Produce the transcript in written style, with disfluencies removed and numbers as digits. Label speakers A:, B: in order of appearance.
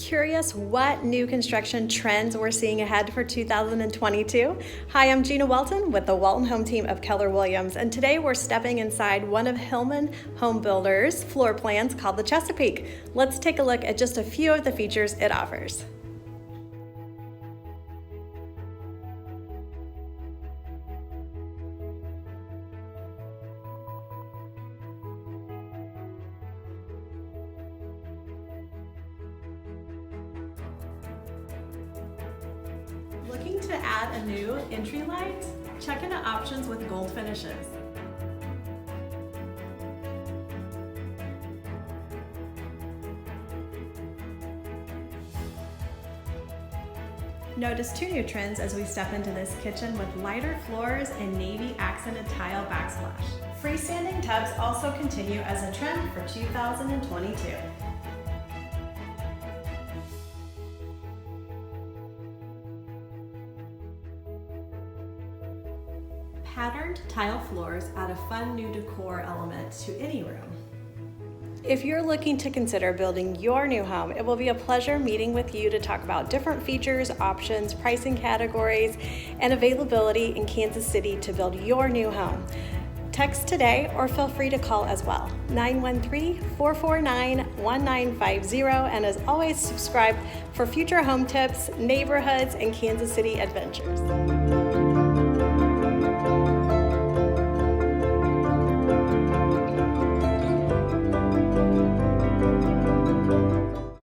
A: Curious what new construction trends we're seeing ahead for 2022? Hi, I'm Gina Walton with the Walton Home Team of Keller Williams, and today we're stepping inside one of Hillman Home Builders' floor plans called the Chesapeake. Let's take a look at just a few of the features it offers. Looking to add a new entry light? Check into options with gold finishes. Notice two new trends as we step into this kitchen with lighter floors and navy accented tile backsplash. Freestanding tubs also continue as a trend for 2022. Patterned tile floors add a fun new decor element to any room. If you're looking to consider building your new home, it will be a pleasure meeting with you to talk about different features, options, pricing categories, and availability in Kansas City to build your new home. Text today or feel free to call as well, 913-449-1950, and as always, subscribe for future home tips, neighborhoods, and Kansas City adventures.